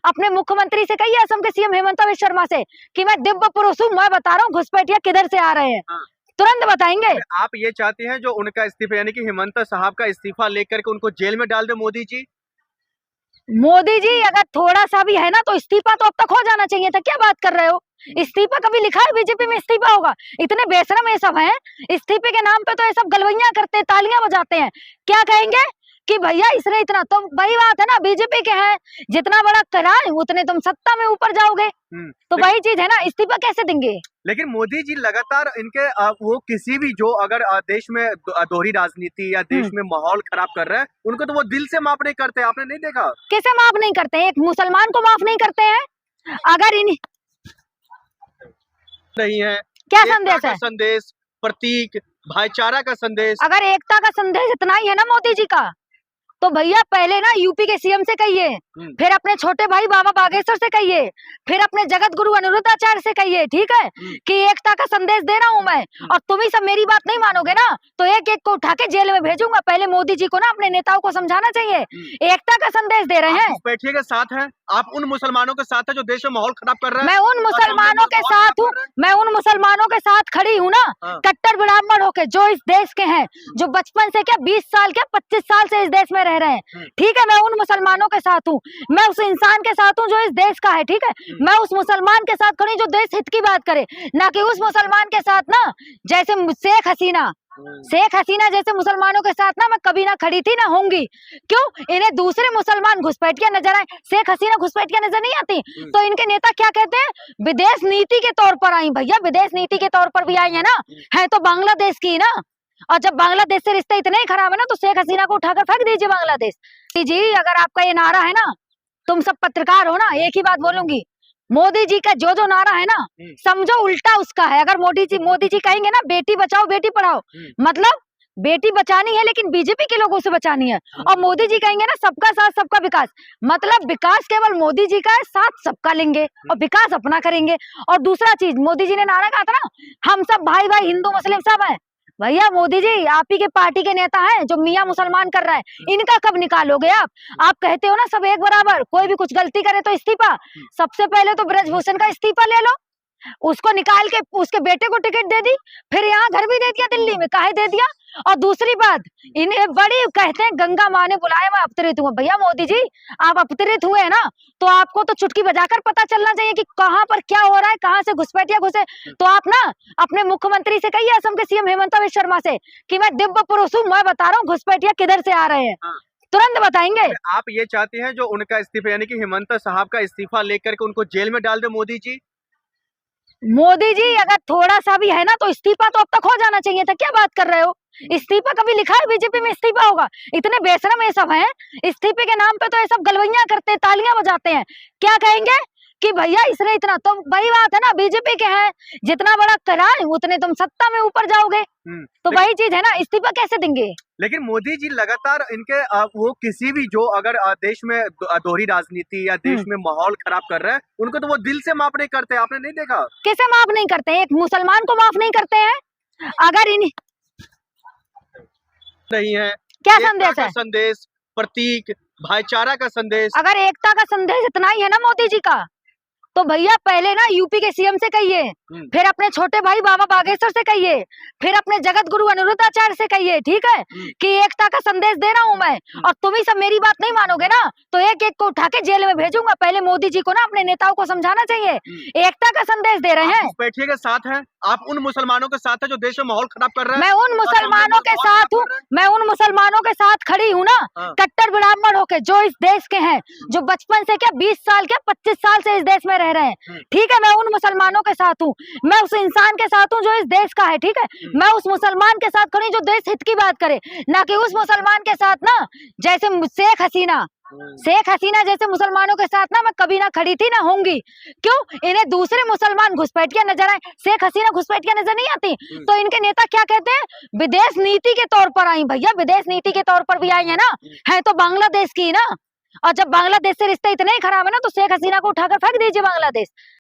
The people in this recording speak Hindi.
अपने मुख्यमंत्री से कहिए, असम के सीएम हेमंत बिस्वा शर्मा से कि मैं दिव्य पुरुष हूँ, मैं बता रहा हूँ घुसपैठिया किधर से आ रहे हैं। हाँ। तुरंत बताएंगे। आप ये चाहते हैं जो उनका इस्तीफा यानी कि हेमंत साहब का इस्तीफा लेकर के उनको जेल में डाल दे मोदी जी? मोदी जी अगर थोड़ा सा भी है ना तो इस्तीफा तो अब तक हो जाना चाहिए था, क्या बात कर रहे हो? इस्तीफा कभी लिखा है बीजेपी में इस्तीफा होगा? इतने बेशरम ये सब हैं, इस्तीफे के नाम पे तो ये सब गलवैया करते हैं, तालियां बजाते हैं। क्या कहेंगे कि भैया इसने इतना, तो वही बात है ना, बीजेपी के हैं, जितना बड़ा कराए उतने तुम सत्ता में ऊपर जाओगे। तो वही चीज है ना, इस्तीफा कैसे देंगे? लेकिन मोदी जी लगातार इनके वो किसी भी जो अगर देश में दोहरी राजनीति या देश में माहौल खराब कर रहे हैं, उनको तो वो दिल से माफ नहीं करते। आपने नहीं देखा? कैसे माफ नहीं करते हैं? एक मुसलमान को माफ नहीं करते हैं? अगर इन नहीं है क्या संदेश है? संदेश, प्रतीक, भाईचारा का संदेश। अगर एकता का संदेश इतना ही है ना मोदी जी का, तो भैया पहले ना यूपी के सीएम से कहिए, फिर अपने छोटे भाई बाबा बागेश्वर से कहिए, फिर अपने जगत गुरु अनिरुद्धाचार्य से कहिए, ठीक है, कि एकता का संदेश दे रहा हूं मैं, और तुम ही सब मेरी बात नहीं मानोगे ना तो एक एक को उठा के जेल में भेजूंगा। पहले मोदी जी को ना अपने नेताओं को समझाना चाहिए, एकता का संदेश दे रहे हैं। घुसपैठिए के साथ हैं, आप उन मुसलमानों के साथ हैं जो देश में माहौल खराब कर रहे हैं। मैं उन मुसलमानों के साथ हूँ, मैं उन मुसलमानों के साथ खड़ी हूँ ना, कट्टर ब्राह्मण होके, जो इस देश के हैं, जो बचपन से क्या 20 साल क्या 25 साल से इस देश में रह रहे हैं, ठीक है। मैं उन मुसलमानों के साथ हूँ, मैं उस इंसान के साथ हूँ जो इस देश का है, ठीक है। मैं उस मुसलमान के साथ खड़ी जो देश हित की बात करे, ना कि उस मुसलमान के साथ ना जैसे शेख हसीना जैसे मुसलमानों के साथ ना मैं कभी ना खड़ी थी ना होंगी। क्यों? इन्हें दूसरे मुसलमान घुसपैठिया नजर आए, शेख हसीना घुसपैठिया नजर नहीं आती। तो इनके नेता क्या कहते हैं? विदेश नीति के तौर पर आई। भैया विदेश नीति के तौर पर भी आई है ना, है तो बांग्लादेश की ना। और जब बांग्लादेश से रिश्ते इतने ही खराब है ना, तो शेख हसीना को उठाकर फेंक दीजिए बांग्लादेश। जी अगर आपका ये नारा है ना, तुम सब पत्रकार हो ना, एक ही बात बोलूंगी, मोदी जी का जो जो नारा है ना, समझो उल्टा उसका है। अगर मोदी जी कहेंगे ना बेटी बचाओ बेटी पढ़ाओ, मतलब बेटी बचानी है लेकिन बीजेपी के लोगों से बचानी है। और मोदी जी कहेंगे ना सबका साथ सबका विकास, मतलब विकास केवल मोदी जी का है, साथ सबका लेंगे और विकास अपना करेंगे। और दूसरा चीज, मोदी जी ने नारा कहा था ना, हम सब भाई भाई हिंदू मुस्लिम सब है। भैया मोदी जी आप ही के पार्टी के नेता हैं जो मियां मुसलमान कर रहा है, इनका कब निकालोगे आप कहते हो ना सब एक बराबर, कोई भी कुछ गलती करे तो इस्तीफा। सबसे पहले तो ब्रजभूषण का इस्तीफा ले लो, उसको निकाल के उसके बेटे को टिकट दे दी, फिर यहाँ घर भी दे दिया दिल्ली में, काहे दे दिया? और दूसरी बात, इन्हें बड़ी कहते हैं गंगा माँ ने बुलाया मैं अवतरित हुआ। भैया मोदी जी आप अवतरित हुए हैं ना, तो आपको तो चुटकी बजाकर पता चलना चाहिए कि कहाँ पर क्या हो रहा है, कहाँ से घुसपैठिया घुसे। तो आप ना अपने मुख्यमंत्री से कहिए, असम के सीएम हेमंत बिस्वा शर्मा से, कि मैं दिव्य पुरुष हूँ, मैं बता रहा हूँ घुसपैठिया किधर से आ रहे हैं। तुरंत बताएंगे। आप ये चाहते हैं जो उनका इस्तीफा यानी कि हेमंत साहब का इस्तीफा लेकर के उनको जेल में डाल दे मोदी जी? मोदी जी अगर थोड़ा सा भी है ना तो इस्तीफा तो अब तक हो जाना चाहिए था, क्या बात कर रहे हो? इस्तीफा कभी लिखा है बीजेपी में इस्तीफा होगा? इतने बेशरम ये सब हैं, इस्तीफे के नाम पे तो ये सब गलवैया करते हैं, तालियां बजाते हैं। क्या कहेंगे कि भैया इसने इतना, तो वही बात है ना, बीजेपी के हैं, जितना बड़ा कराए उतने तुम सत्ता में ऊपर जाओगे। तो वही चीज है ना, इस्तीफा कैसे देंगे? लेकिन मोदी जी लगातार इनके वो किसी भी जो अगर देश में दोहरी राजनीति या देश में माहौल खराब कर रहे हैं, उनको तो वो दिल से माफ नहीं करते। आपने नहीं देखा? कैसे माफ नहीं करते हैं? एक मुसलमान को माफ नहीं करते हैं? अगर इन नहीं है क्या संदेश है? संदेश, प्रतीक, भाईचारा का संदेश। अगर एकता का संदेश इतना ही है ना मोदी जी का, तो भैया पहले ना यूपी के सीएम से कहिए, फिर अपने छोटे भाई बाबा बागेश्वर से कहिए, फिर अपने जगत गुरु अनिरुद्धाचार्य से कहिए, ठीक है, कि एकता का संदेश दे रहा हूं मैं, और तुम ही सब मेरी बात नहीं मानोगे ना तो एक एक को उठा के जेल में भेजूंगा। पहले मोदी जी को ना अपने नेताओं को समझाना चाहिए, एकता का संदेश दे रहे हैं। घुसपैठिए के साथ हैं, आप उन मुसलमानों के साथ हैं जो देश में माहौल खराब कर रहे हैं। मैं उन मुसलमानों के साथ हूँ, मैं उन मुसलमानों के साथ खड़ी हूँ ना, कट्टर ब्राह्मण होके, जो इस देश के हैं, जो बचपन से क्या 20 साल क्या 25 साल से इस देश में रह रहे हैं, ठीक है। मैं उन मुसलमानों के साथ हूँ, मैं उस इंसान के साथ हूँ जो इस देश का है, ठीक है। मैं उस मुसलमान के साथ खड़ी जो देश हित की बात करे, ना कि उस मुसलमान के साथ ना जैसे शेख हसीना जैसे मुसलमानों के साथ ना मैं कभी ना खड़ी थी ना होंगी। क्यों? इन्हें दूसरे मुसलमान घुसपैठिया नजर आए, शेख हसीना घुसपैठिया नजर नहीं आती। तो इनके नेता क्या कहते हैं? विदेश नीति के तौर पर आई। भैया विदेश नीति के तौर पर भी आई है ना, है तो बांग्लादेश की ना। और जब बांग्लादेश से रिश्ते इतने ही खराब है ना, तो शेख हसीना को उठाकर फेंक दीजिए बांग्लादेश।